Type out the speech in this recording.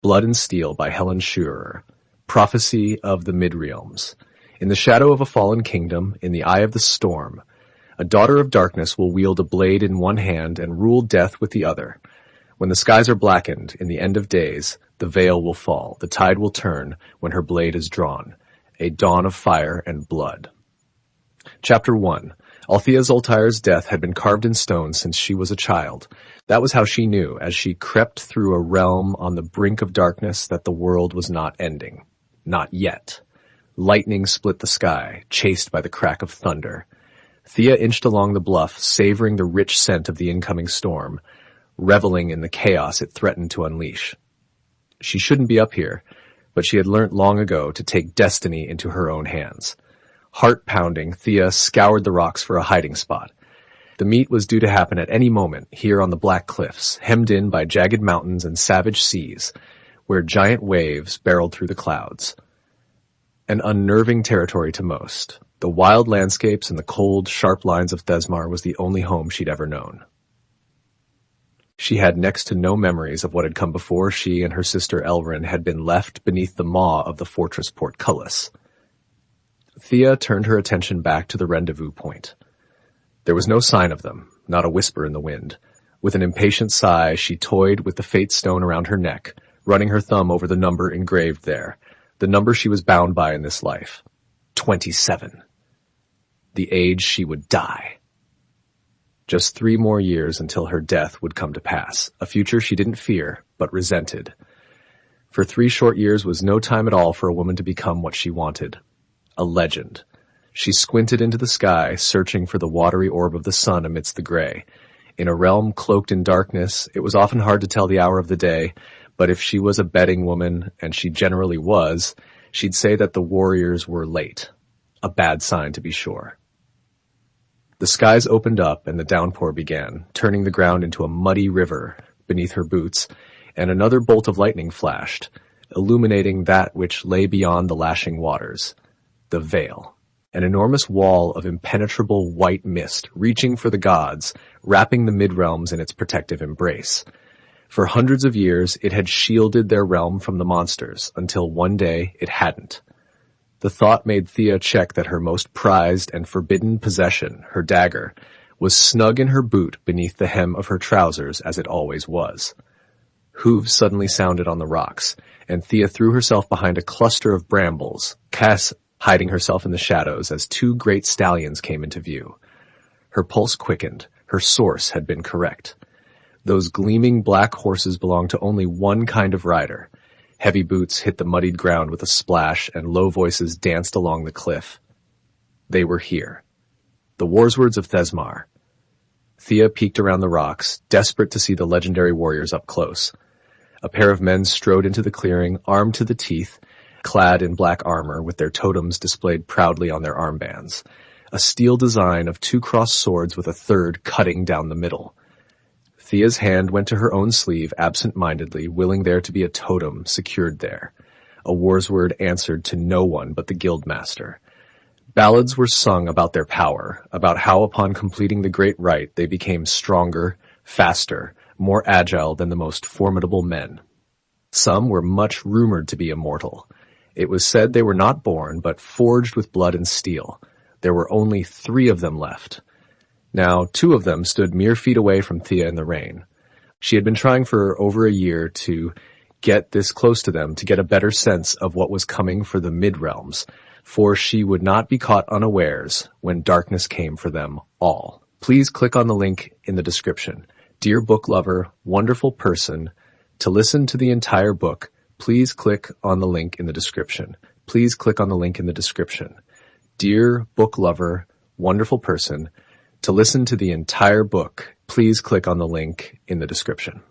Blood and Steel by Helen Schurer. Prophecy of the Mid-Realms. In the shadow of a fallen kingdom, in the eye of the storm, a daughter of darkness will wield a blade in one hand and rule death with the other. When the skies are blackened, in the end of days, the veil will fall, the tide will turn when her blade is drawn. A dawn of fire and blood. Chapter 1. Althea Zoltyr's death had been carved in stone since she was a child. That was how she knew, as she crept through a realm on the brink of darkness, that the world was not ending. Not yet. Lightning split the sky, chased by the crack of thunder. Thea inched along the bluff, savoring the rich scent of the incoming storm, reveling in the chaos it threatened to unleash. She shouldn't be up here, but she had learnt long ago to take destiny into her own hands. Heart-pounding, Thea scoured the rocks for a hiding spot. The meet was due to happen at any moment, here on the Black Cliffs, hemmed in by jagged mountains and savage seas, where giant waves barreled through the clouds. An unnerving territory to most. The wild landscapes and the cold, sharp lines of Thesmar was the only home she'd ever known. She had next to no memories of what had come before she and her sister Elrin had been left beneath the maw of the fortress portcullis. Thea turned her attention back to the rendezvous point. There was no sign of them, not a whisper in the wind. With an impatient sigh, she toyed with the fate stone around her neck, running her thumb over the number engraved there, the number she was bound by in this life. 27. The age she would die. Just 3 more years until her death would come to pass, a future she didn't fear, but resented. For 3 short years was no time at all for a woman to become what she wanted. A legend. She squinted into the sky, searching for the watery orb of the sun amidst the gray. In a realm cloaked in darkness, it was often hard to tell the hour of the day, but if she was a betting woman, and she generally was, she'd say that the warriors were late. A bad sign, to be sure. The skies opened up and the downpour began, turning the ground into a muddy river beneath her boots, and another bolt of lightning flashed, illuminating that which lay beyond the lashing waters. The veil. An enormous wall of impenetrable white mist, reaching for the gods, wrapping the mid-realms in its protective embrace. For hundreds of years, it had shielded their realm from the monsters, until one day it hadn't. The thought made Thea check that her most prized and forbidden possession, her dagger, was snug in her boot beneath the hem of her trousers, as it always was. Hooves suddenly sounded on the rocks, and Thea threw herself behind a cluster of brambles, Cass hiding herself in the shadows as 2 great stallions came into view. Her pulse quickened. Her source had been correct. Those gleaming black horses belonged to only one kind of rider. Heavy boots hit the muddied ground with a splash, and low voices danced along the cliff. They were here. The Warswords of Thesmar. Thea peeked around the rocks, desperate to see the legendary warriors up close. A pair of men strode into the clearing, armed to the teeth, clad in black armor with their totems displayed proudly on their armbands. A steel design of 2 crossed swords with a third cutting down the middle. Thea's hand went to her own sleeve absent-mindedly, willing there to be a totem secured there. A Warsword answered to no one but the Guildmaster. Ballads were sung about their power, about how upon completing the great rite they became stronger, faster, more agile than the most formidable men. Some were much rumored to be immortal. It was said they were not born, but forged with blood and steel. There were only 3 of them left. Now, 2 of them stood mere feet away from Thea in the rain. She had been trying for over a year to get this close to them, to get a better sense of what was coming for the mid-realms, for she would not be caught unawares when darkness came for them all. Please click on the link in the description. Dear book lover, wonderful person, to listen to the entire book, please click on the link in the description. Please click on the link in the description. Dear book lover, wonderful person, to listen to the entire book, please click on the link in the description.